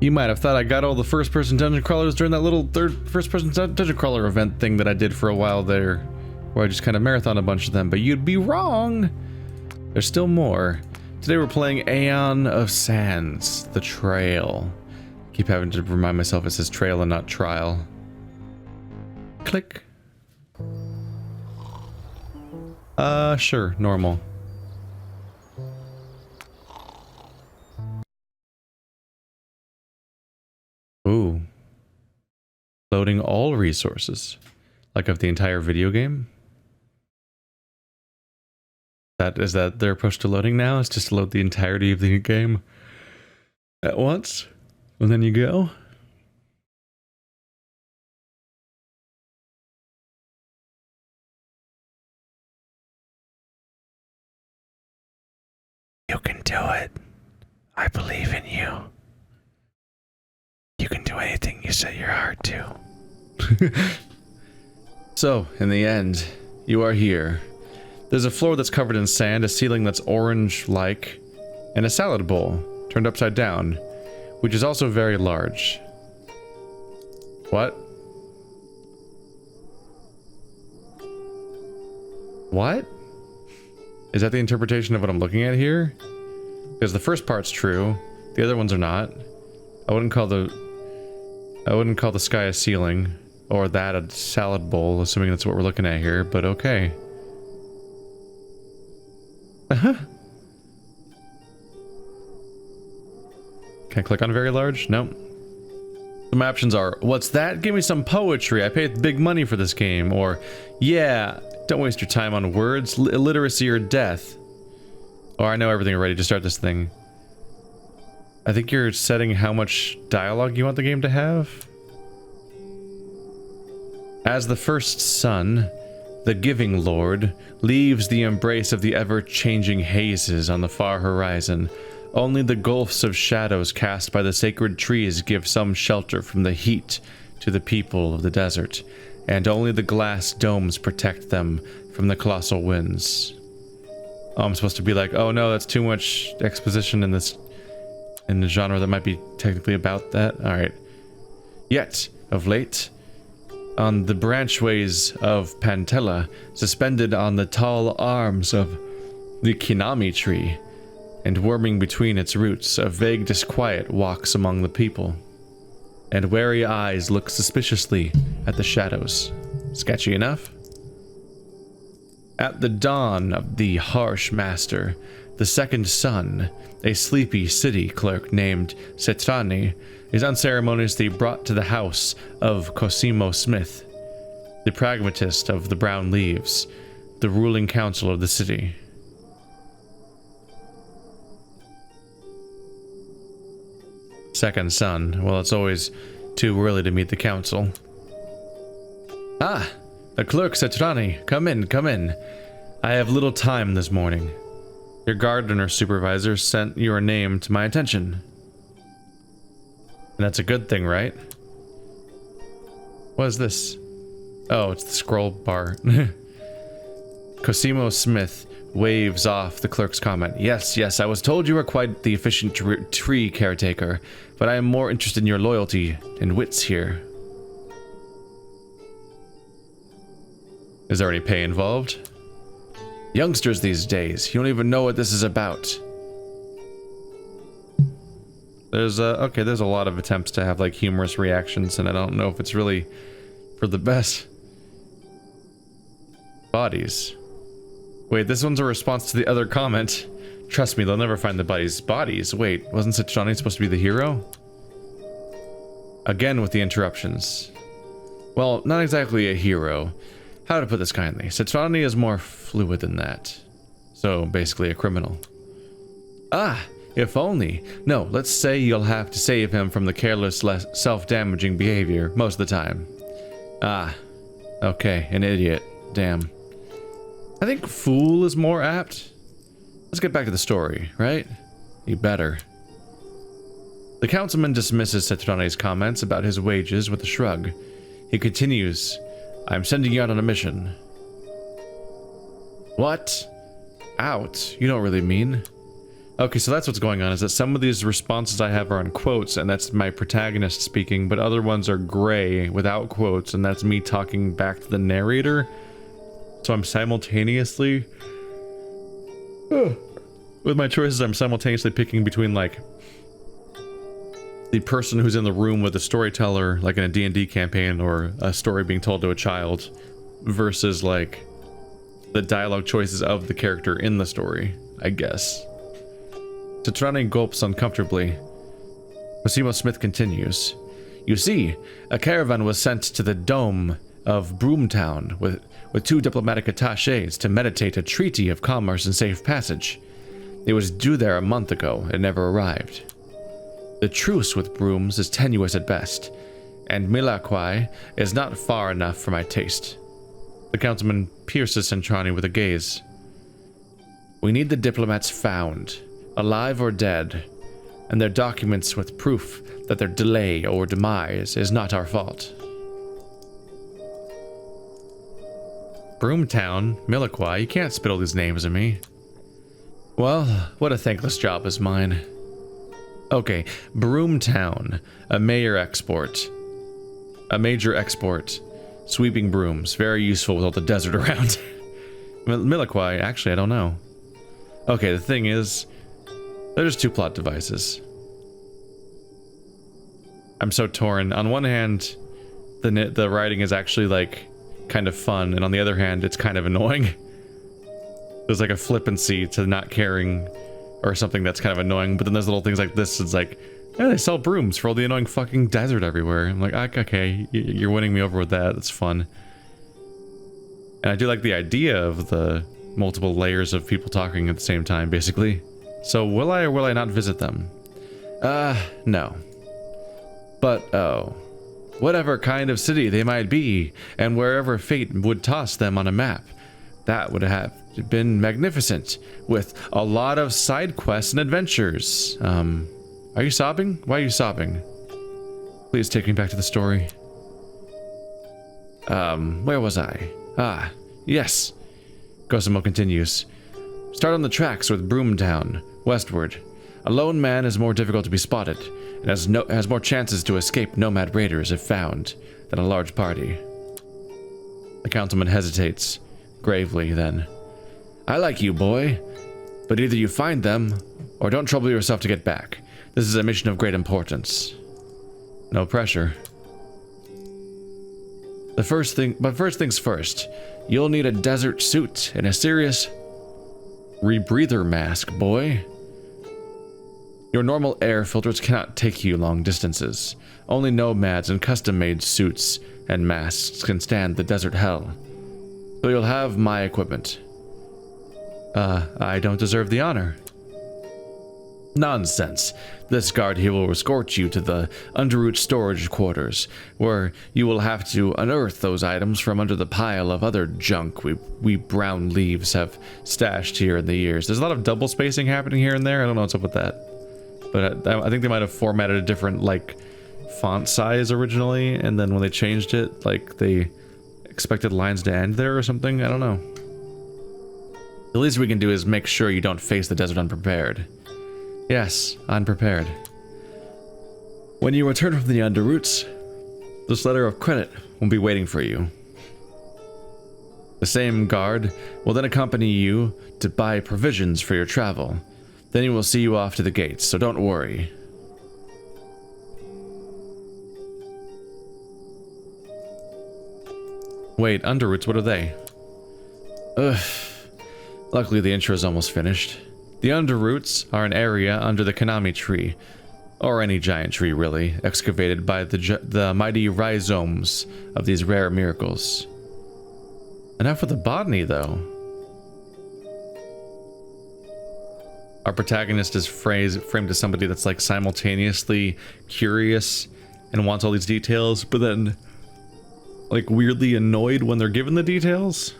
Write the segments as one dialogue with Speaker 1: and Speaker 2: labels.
Speaker 1: You might have thought I got all the first-person dungeon crawlers during that little first-person dungeon crawler event thing that I did for a while there, where I just kind of marathoned a bunch of them, but you'd be wrong. There's still more. Today we're playing Aeon of Sands, the Trail. Keep having to remind myself it says trail and not trial. Click. Sure, normal. Ooh. Loading all resources. Like of the entire video game? Is that their approach to loading now? It's just to load the entirety of the game at once? And then you go? You can do it. I believe in you. You can do anything you set your heart to. So, in the end, you are here. There's a floor that's covered in sand, a ceiling that's orange-like, and a salad bowl turned upside down, which is also very large. What? What? Is that the interpretation of what I'm looking at here? Because the first part's true, the other ones are not. I wouldn't call the sky a ceiling, or that a salad bowl, assuming that's what we're looking at here, but okay. Can I click on very large? Nope. Some options are, what's that? Give me some poetry. I paid big money for this game. Or, yeah, don't waste your time on words. Illiteracy or death. Or I know everything already. Just start this thing. I think you're setting how much dialogue you want the game to have. As the first sun, the giving lord, leaves the embrace of the ever-changing hazes on the far horizon, only the gulfs of shadows cast by the sacred trees give some shelter from the heat to the people of the desert, and only the glass domes protect them from the colossal winds. Oh, I'm supposed to be like, oh no, that's too much exposition in the genre that might be technically about that. Alright. Yet, of late, on the branchways of Pantella, suspended on the tall arms of the Kinami tree, and worming between its roots, a vague disquiet walks among the people, and wary eyes look suspiciously at the shadows. Sketchy enough? At the dawn of the harsh master, the second sun, a sleepy city clerk named Setrani, is unceremoniously brought to the house of Cosimo Smith, the pragmatist of the Brown Leaves, the ruling council of the city. Second son. Well, it's always too early to meet the council. Ah! The clerk Setrani. Come in, come in. I have little time this morning. Your gardener supervisor sent your name to my attention. And that's a good thing, right? What is this? Oh, it's the scroll bar. Cosimo Smith waves off the clerk's comment. Yes, yes, I was told you were quite the efficient tree caretaker, but I am more interested in your loyalty and wits here. Is there any pay involved? Youngsters these days, you don't even know what this is about. There's a lot of attempts to have like humorous reactions, and I don't know if it's really for the best. Bodies. Wait, this one's a response to the other comment. Trust me, they'll never find the bodies. Wait, wasn't Setrani supposed to be the hero? Again with the interruptions. Well, not exactly a hero. How to put this kindly? Setrani is more fluid than that. So, basically a criminal. Ah! If only. No, let's say you'll have to save him from the careless, self-damaging behavior most of the time. Ah. Okay, an idiot. Damn. I think fool is more apt. Let's get back to the story, right? You better. The councilman dismisses Setrani's comments about his wages with a shrug. He continues, I'm sending you out on a mission. What? Out? You don't really mean. Okay, so that's what's going on, is that some of these responses I have are in quotes, and that's my protagonist speaking, but other ones are gray without quotes, and that's me talking back to the narrator. So I'm simultaneously... with my choices, I'm simultaneously picking between, like, the person who's in the room with the storyteller, like in a D&D campaign, or a story being told to a child, versus, like, the dialogue choices of the character in the story, I guess. Setrani gulps uncomfortably. Cosimo Smith continues. You see, a caravan was sent to the dome of Broomtown with 2 diplomatic attaches to meditate a treaty of commerce and safe passage. It was due there a month ago and never arrived. The truce with Brooms is tenuous at best, and Milaquai is not far enough for my taste. The councilman pierces Setrani with a gaze. We need the diplomats found, alive or dead, and their documents with proof that their delay or demise is not our fault. Broomtown, Milaquai, you can't spit all these names at me. Well, what a thankless job is mine. Okay, Broomtown, a major export. Sweeping brooms, very useful with all the desert around. Milaquai, actually, I don't know. Okay, the thing is, there's 2 plot devices. I'm so torn. On one hand, the writing is actually, like, kind of fun, and on the other hand, it's kind of annoying. There's, like, a flippancy to not caring, or something that's kind of annoying, but then there's little things like this, it's like, yeah, they sell brooms for all the annoying fucking desert everywhere. I'm like, okay, you're winning me over with that, that's fun. And I do like the idea of the multiple layers of people talking at the same time, basically. So will I or will I not visit them? No. But, oh, whatever kind of city they might be, and wherever fate would toss them on a map, that would have been magnificent, with a lot of side quests and adventures. Are you sobbing? Why are you sobbing? Please take me back to the story. Where was I? Ah, yes. Cosimo continues. Start on the tracks with Broomtown, westward. A lone man is more difficult to be spotted, and has more chances to escape nomad raiders if found, than a large party. The councilman hesitates, gravely then. I like you, boy, but either you find them, or don't trouble yourself to get back. This is a mission of great importance. No pressure. First things first, you'll need a desert suit and a serious rebreather mask, boy. Your normal air filters cannot take you long distances. Only nomads and custom-made suits and masks can stand the desert hell. So you'll have my equipment. I don't deserve the honor. Nonsense. This guard here will escort you to the Underroot storage quarters, where you will have to unearth those items from under the pile of other junk we brown leaves have stashed here in the years. There's a lot of double spacing happening here and there. I don't know what's up with that. But I think they might have formatted a different, like, font size originally, and then when they changed it, like, they expected lines to end there or something. I don't know. The least we can do is make sure you don't face the desert unprepared. Yes, unprepared. When you return from the Underroots, this letter of credit will be waiting for you. The same guard will then accompany you to buy provisions for your travel. Then he will see you off to the gates, so don't worry. Wait, Underroots, what are they? Ugh. Luckily the intro is almost finished. The Underroots are an area under the Konami tree, or any giant tree really, excavated by the mighty rhizomes of these rare miracles. Enough with the botany, though. Our protagonist is framed as somebody that's like simultaneously curious and wants all these details, but then like weirdly annoyed when they're given the details.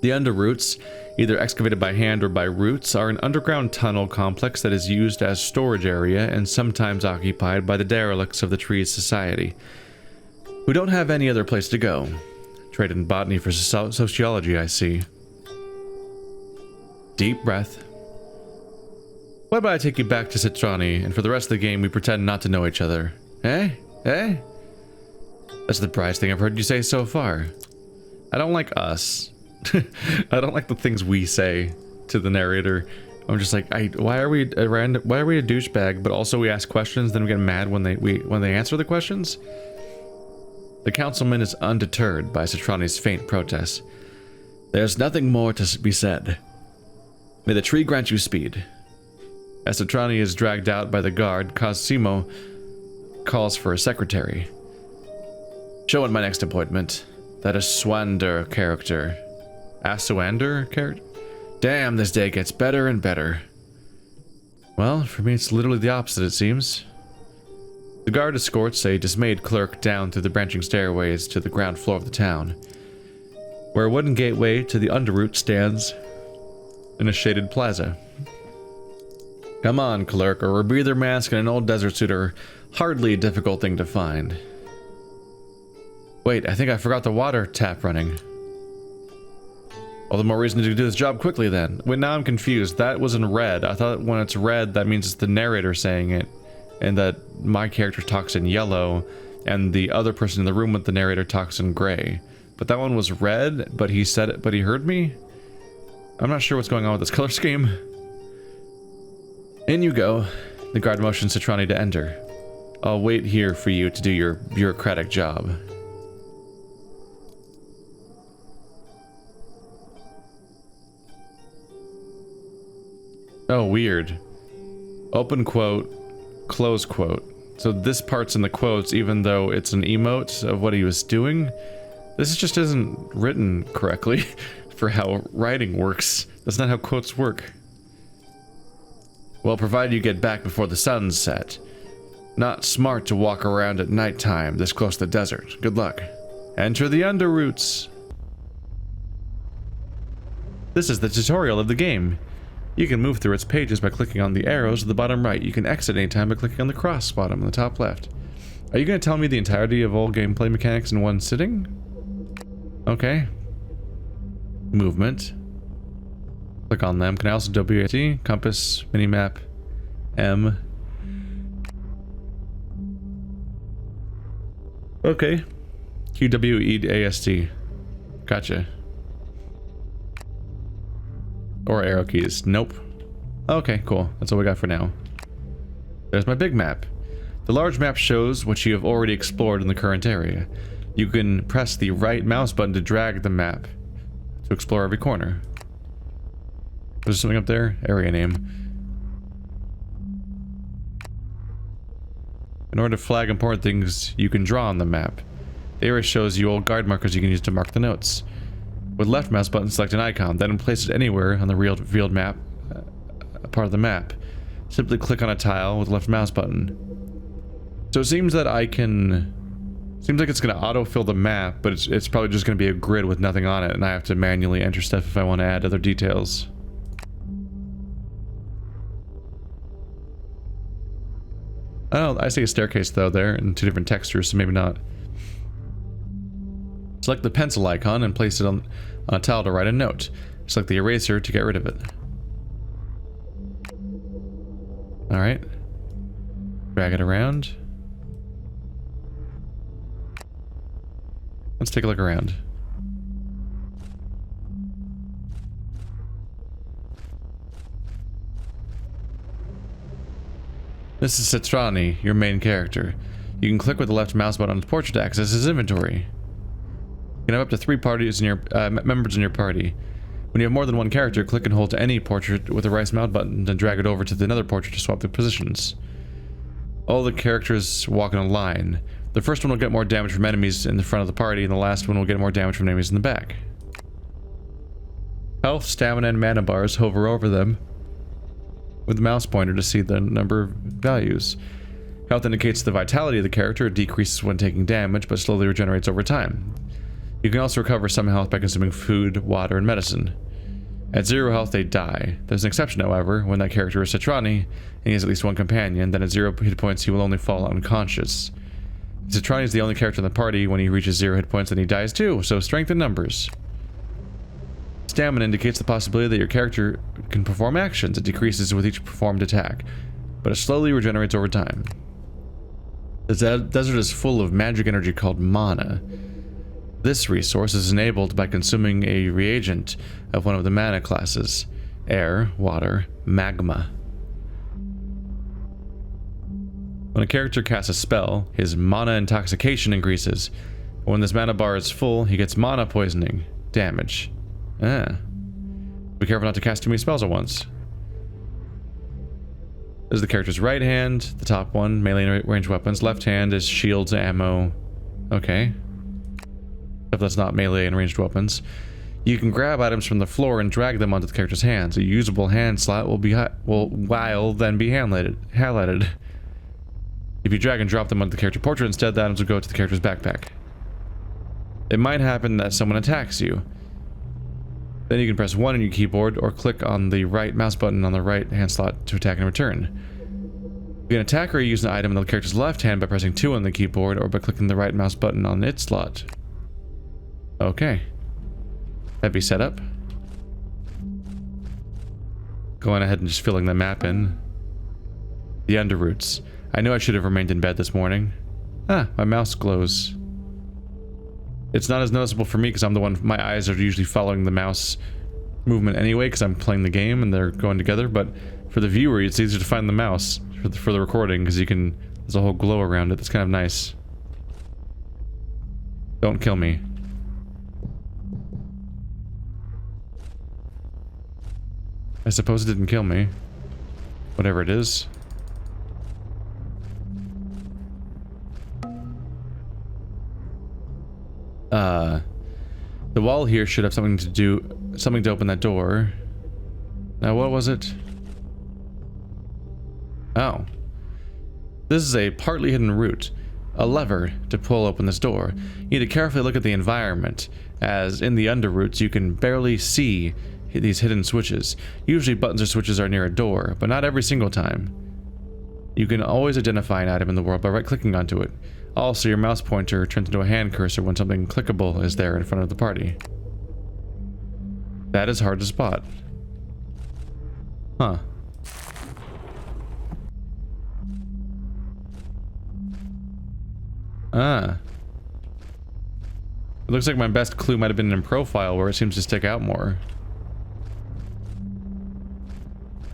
Speaker 1: The Underroots, either excavated by hand or by roots, are an underground tunnel complex that is used as storage area and sometimes occupied by the derelicts of the tree's society, who don't have any other place to go. Trade in botany for sociology, I see. Deep breath. Why about I take you back to Setrani, and for the rest of the game we pretend not to know each other? Eh? Eh? That's the brightest thing I've heard you say so far. I don't like us. I don't like the things we say to the narrator. I'm just like, why are we a douchebag? But also we ask questions, then we get mad when they answer the questions. The councilman is undeterred by Setrani's faint protest. There's nothing more to be said. May the tree grant you speed. As Setrani is dragged out by the guard, Cosimo calls for a secretary. Show in my next appointment. That Aswander character. Aswander character? Damn, this day gets better and better. Well, for me it's literally the opposite, it seems. The guard escorts a dismayed clerk down through the branching stairways to the ground floor of the town, where a wooden gateway to the underroot stands in a shaded plaza. Come on, clerk, a rebreather mask and an old desert suit are hardly a difficult thing to find. Wait, I think I forgot the water tap running. All the more reason to do this job quickly then. Wait, now I'm confused. That was in red. I thought when it's red, that means it's the narrator saying it, and that my character talks in yellow, and the other person in the room with the narrator talks in gray. But that one was red, but he said it, but he heard me? I'm not sure what's going on with this color scheme. In you go. The guard motions Setrani to enter. I'll wait here for you to do your bureaucratic job. Oh, weird. Open quote, close quote. So this part's in the quotes even though it's an emote of what he was doing? This just isn't written correctly for how writing works. That's not how quotes work. Well, provided you get back before the sun's set. Not smart to walk around at nighttime this close to the desert. Good luck. Enter the underroots. This is the tutorial of the game. You can move through its pages by clicking on the arrows at the bottom right. You can exit anytime by clicking on the cross bottom on the top left. Are you going to tell me the entirety of all gameplay mechanics in one sitting? Okay. Movement. Click on them. Can I also WASD? Compass, minimap, M. Okay. QWEASD. Gotcha. Or arrow keys. Nope. Okay, cool. That's all we got for now. There's my big map. The large map shows what you have already explored in the current area. You can press the right mouse button to drag the map to explore every corner. There's something up there? Area name. In order to flag important things you can draw on the map. The area shows you old guide markers you can use to mark the notes. With left mouse button, select an icon, then place it anywhere on the revealed map, part of the map. Simply click on a tile with the left mouse button. So it seems that I can... Seems like it's going to autofill the map, but it's probably just going to be a grid with nothing on it, and I have to manually enter stuff if I want to add other details. Oh, I see a staircase though there, in two different textures, so maybe not. Select the pencil icon and place it on a tile to write a note. Select the eraser to get rid of it. Alright. Drag it around. Let's take a look around. This is Setrani, your main character. You can click with the left mouse button on the portrait to access his inventory. You can have up to 3 parties in your members in your party. When you have more than one character, click and hold to any portrait with the right mouse button, then drag it over to another portrait to swap the positions. All the characters walk in a line. The first one will get more damage from enemies in the front of the party, and the last one will get more damage from enemies in the back. Health, stamina, and mana bars hover over them with the mouse pointer to see the number of values. Health indicates the vitality of the character. It decreases when taking damage, but slowly regenerates over time. You can also recover some health by consuming food, water, and medicine. At 0 health, they die. There's an exception, however, when that character is Setrani, and he has at least one companion, then at 0 hit points he will only fall unconscious. If Setrani is the only character in the party, when he reaches 0 hit points, then he dies too, so strength in numbers. Stamina indicates the possibility that your character can perform actions. It decreases with each performed attack, but it slowly regenerates over time. The desert is full of magic energy called mana. This resource is enabled by consuming a reagent of one of the mana classes: air, water, magma. When a character casts a spell, his mana intoxication increases. When this mana bar is full, he gets mana poisoning damage. Be careful not to cast too many spells at once. This is the character's right hand, the top one, melee range weapons. Left hand is shields, ammo. Okay. If that's not melee and ranged weapons. You can grab items from the floor and drag them onto the character's hands. A usable hand slot will then be highlighted. If you drag and drop them onto the character portrait instead, the items will go to the character's backpack. It might happen that someone attacks you. Then you can press 1 on your keyboard or click on the right mouse button on the right hand slot to attack in return. You can attack or use an item on the character's left hand by pressing 2 on the keyboard or by clicking the right mouse button on its slot. Okay. That'd be set up. Going ahead and just filling the map in. The underroots. I knew I should have remained in bed this morning. Ah, my mouse glows. It's not as noticeable for me because I'm the one, my eyes are usually following the mouse movement anyway because I'm playing the game and they're going together, but for the viewer it's easier to find the mouse for the recording because you can, there's a whole glow around it. That's kind of nice. Don't kill me. I suppose it didn't kill me. Whatever it is. The wall here should have something to open that door. Now what was it? Oh. This is a partly hidden route. A lever to pull open this door. You need to carefully look at the environment, as in the underroots you can barely see these hidden switches. Usually buttons or switches are near a door, but not every single time. You can always identify an item in the world by right-clicking onto it. Also, your mouse pointer turns into a hand cursor when something clickable is there in front of the party. That is hard to spot. Huh. Ah. It looks like my best clue might have been in profile, where it seems to stick out more.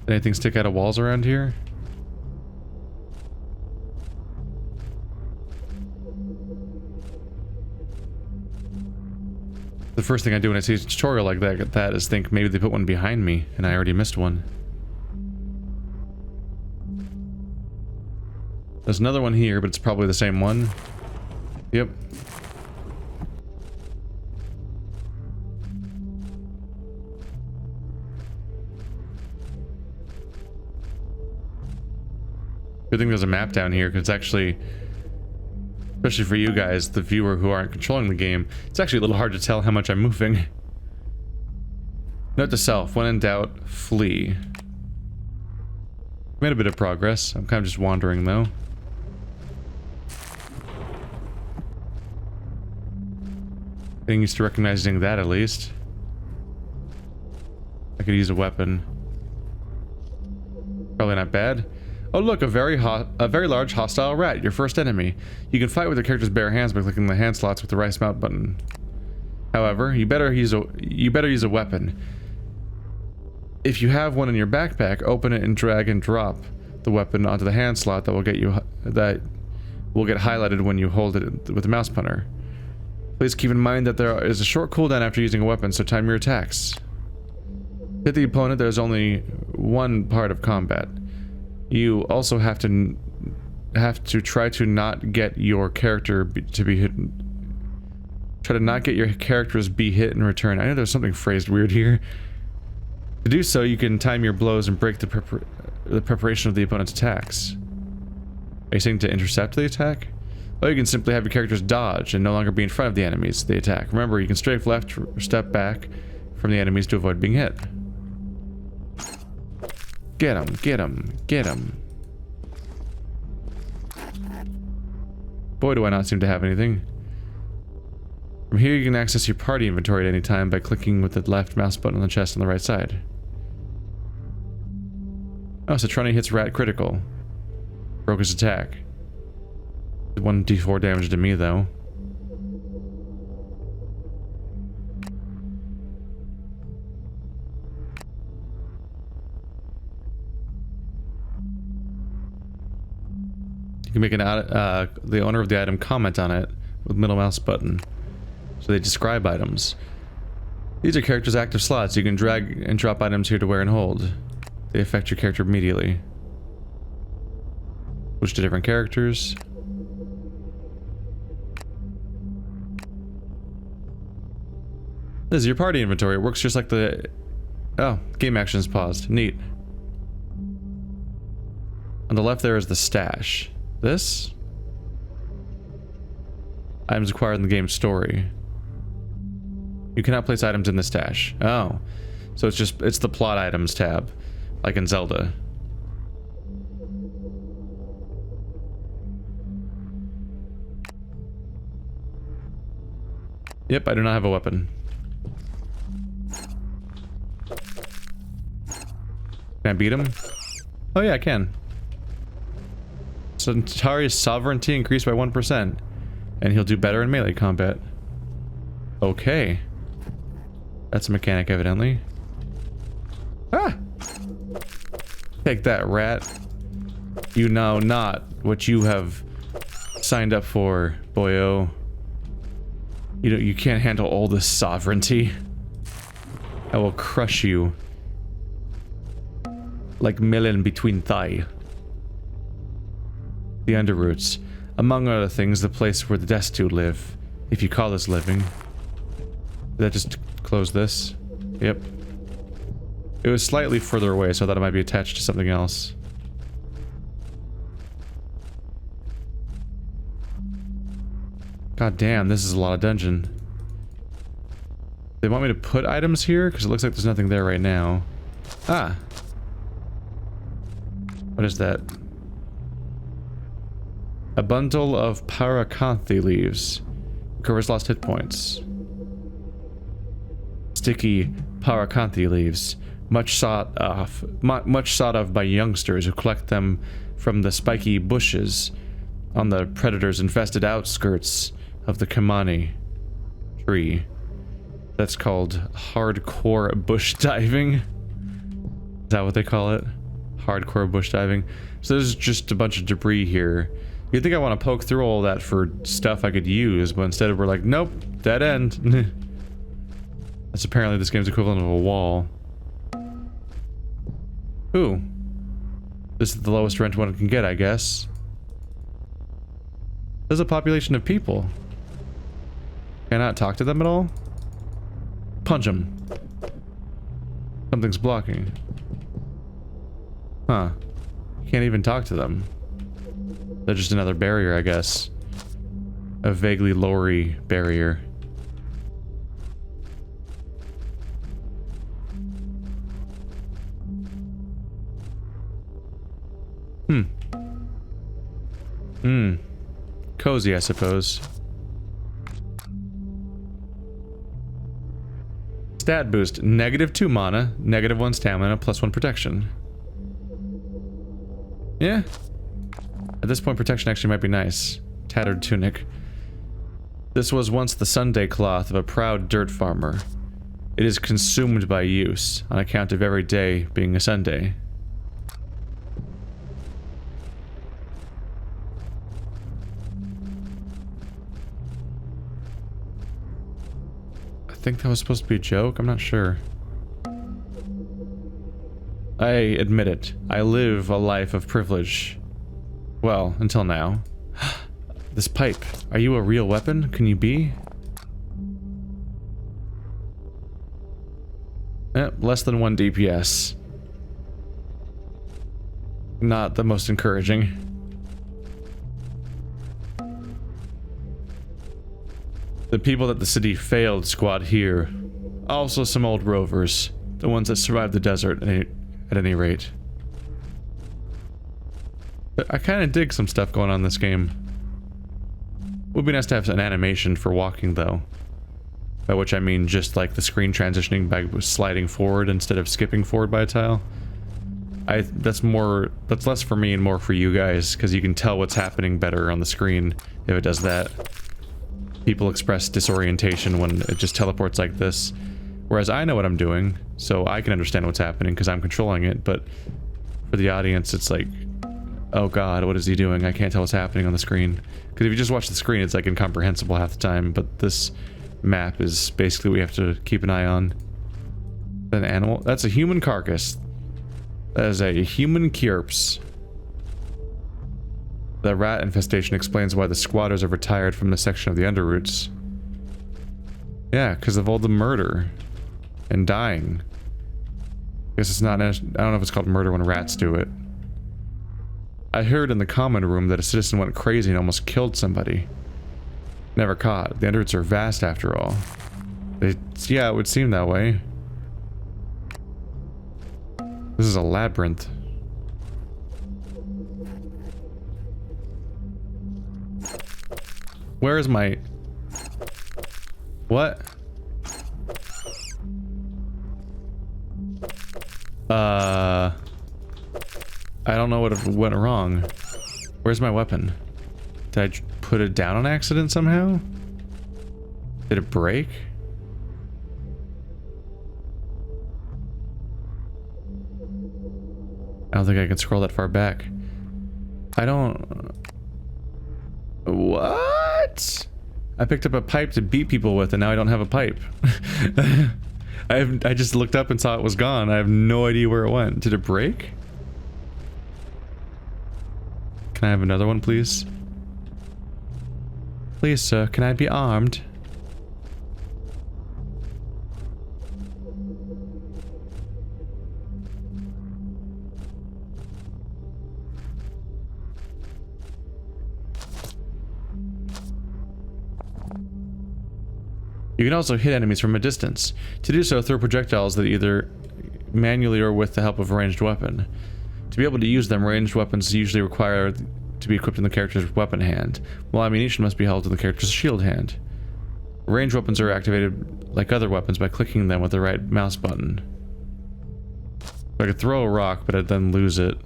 Speaker 1: Anything stick out of walls around here? The first thing I do when I see a tutorial like that is think maybe they put one behind me and I already missed one. There's another one here, but it's probably the same one. Yep. Good thing there's a map down here, because it's actually, especially for you guys, the viewer who aren't controlling the game, it's actually a little hard to tell how much I'm moving. Note to self, when in doubt, flee. Made a bit of progress. I'm kind of just wandering though. Getting used to recognizing that at least. I could use a weapon. Probably not bad. Oh look, a very large hostile rat, your first enemy. You can fight with your character's bare hands by clicking the hand slots with the right mouse button. However, you better use a weapon. If you have one in your backpack, open it and drag and drop the weapon onto the hand slot that will get highlighted when you hold it with the mouse pointer. Please keep in mind that there is a short cooldown after using a weapon, so time your attacks. Hit the opponent, there's only one part of combat. You also have to try to not get your character to be hit. Try to not get your characters be hit in return. I know there's something phrased weird here. To do so, you can time your blows and break the preparation of the opponent's attacks. Are you saying to intercept the attack? Or you can simply have your characters dodge and no longer be in front of the enemies they attack. Remember, you can strafe left or step back from the enemies to avoid being hit. Get him, get him, get him. Boy, do I not seem to have anything. From here, you can access your party inventory at any time by clicking with the left mouse button on the chest on the right side. Oh, Setrani hits rat critical. Broke his attack. 1d4 damage to me, though. You can make the owner of the item comment on it with middle mouse button. So they describe items. These are characters' active slots. You can drag and drop items here to wear and hold. They affect your character immediately. Switch to different characters. This is your party inventory. It works just like the... Oh, game actions paused. Neat. On the left there is the stash. This? Items acquired in the game's story. You cannot place items in the stash. Oh. So it's the plot items tab. Like in Zelda. Yep, I do not have a weapon. Can I beat him? Oh yeah, I can. Centauri's sovereignty increased by 1%. And he'll do better in melee combat. Okay. That's a mechanic, evidently. Ah! Take that, rat. You know not what you have signed up for, boyo. You can't handle all this sovereignty. I will crush you. Like melon between thigh. The Underroots. Among other things, the place where the destitute live. If you call this living. Did that just close this? Yep. It was slightly further away, so I thought it might be attached to something else. God damn, this is a lot of dungeon. They want me to put items here? Because it looks like there's nothing there right now. Ah! What is that? A bundle of paracanthi leaves. Recovers lost hit points. Sticky paracanthi leaves. Much sought of by youngsters who collect them from the spiky bushes on the predators infested outskirts of the Kamani tree. That's called hardcore bush diving. Is that what they call it? Hardcore bush diving. So there's just a bunch of debris here. You'd think I want to poke through all that for stuff I could use, but instead we're like, nope, dead end. That's apparently this game's equivalent of a wall. Ooh. This is the lowest rent one can get, I guess. There's a population of people. Can I not talk to them at all? Punch them. Something's blocking. Huh. Can't even talk to them. They're just another barrier, I guess. A vaguely lowery barrier. Cozy, I suppose. Stat boost. -2 mana, -1 stamina, +1 protection. Yeah. At this point, protection actually might be nice. Tattered tunic. This was once the Sunday cloth of a proud dirt farmer. It is consumed by use, on account of every day being a Sunday. I think that was supposed to be a joke? I'm not sure. I admit it. I live a life of privilege. Well, until now. This pipe. Are you a real weapon? Can you be? Less than 1 DPS. Not the most encouraging. The people that the city failed squat here. Also some old rovers. The ones that survived the desert at any rate. But I kind of dig some stuff going on in this game. Would be nice to have an animation for walking though. By which I mean just like the screen transitioning by sliding forward instead of skipping forward by a tile. That's less for me and more for you guys, because you can tell what's happening better on the screen if it does that. People express disorientation when it just teleports like this. Whereas I know what I'm doing, so I can understand what's happening because I'm controlling it, but for the audience it's like, oh god, what is he doing? I can't tell what's happening on the screen. Because if you just watch the screen, it's like incomprehensible half the time, but this map is basically we have to keep an eye on. An animal? That's a human carcass. That is a human corpse. The rat infestation explains why the squatters have retired from this section of the Underroots. Yeah, because of all the murder and dying. I guess it's not, I don't know if it's called murder when rats do it. I heard in the common room that a citizen went crazy and almost killed somebody. Never caught. The Underroots are vast after all. Yeah, it would seem that way. This is a labyrinth. Where is my... What? I don't know what went wrong. Where's my weapon? Did I put it down on accident somehow? Did it break? I don't think I can scroll that far back. I don't... What? I picked up a pipe to beat people with and now I don't have a pipe. I just looked up and saw it was gone. I have no idea where it went. Did it break? Can I have another one, please? Please, sir, can I be armed? You can also hit enemies from a distance. To do so, throw projectiles that either manually or with the help of a ranged weapon. To be able to use them, ranged weapons usually require to be equipped in the character's weapon hand, while ammunition must be held in the character's shield hand. Ranged weapons are activated like other weapons by clicking them with the right mouse button. I could throw a rock, but I'd then lose it.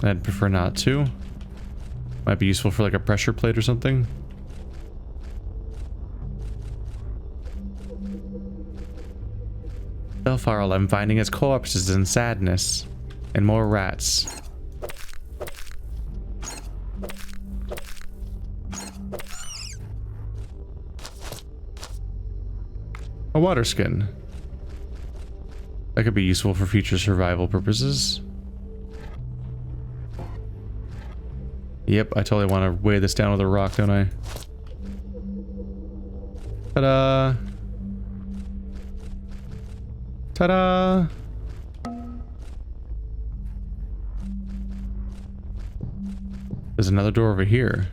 Speaker 1: I'd prefer not to. Might be useful for like a pressure plate or something. So far all I'm finding is corpses and sadness. And more rats. A water skin. That could be useful for future survival purposes. Yep, I totally want to weigh this down with a rock, don't I? Ta-da! Ta-da! There's another door over here.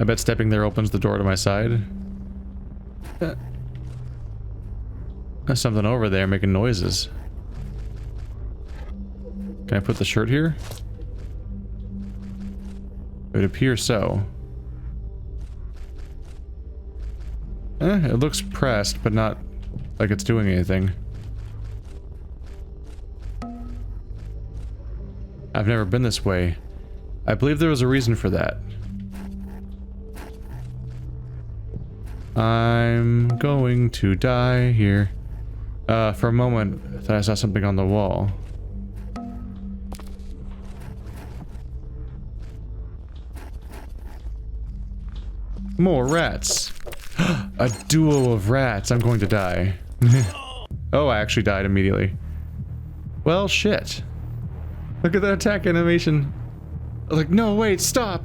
Speaker 1: I bet stepping there opens the door to my side. There's something over there making noises. Can I put the shirt here? It would appear so. It looks pressed, but not like it's doing anything. I've never been this way. I believe there was a reason for that. I'm going to die here. For a moment, I thought I saw something on the wall. More rats. A duo of rats. I'm going to die. Oh, I actually died immediately. Well, shit. Look at that attack animation. Like, no, wait, stop.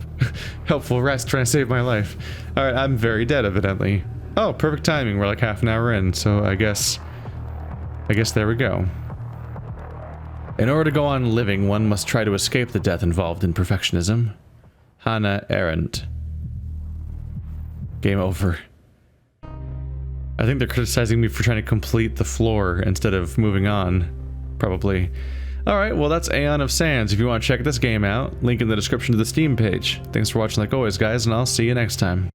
Speaker 1: Helpful rats trying to save my life. Alright, I'm very dead, evidently. Oh, perfect timing. We're like half an hour in, so I guess there we go. In order to go on living, one must try to escape the death involved in perfectionism. Hannah Arendt. Game over. I think they're criticizing me for trying to complete the floor instead of moving on. Probably. Alright, well that's Aeon of Sands. If you want to check this game out, link in the description to the Steam page. Thanks for watching like always, guys, and I'll see you next time.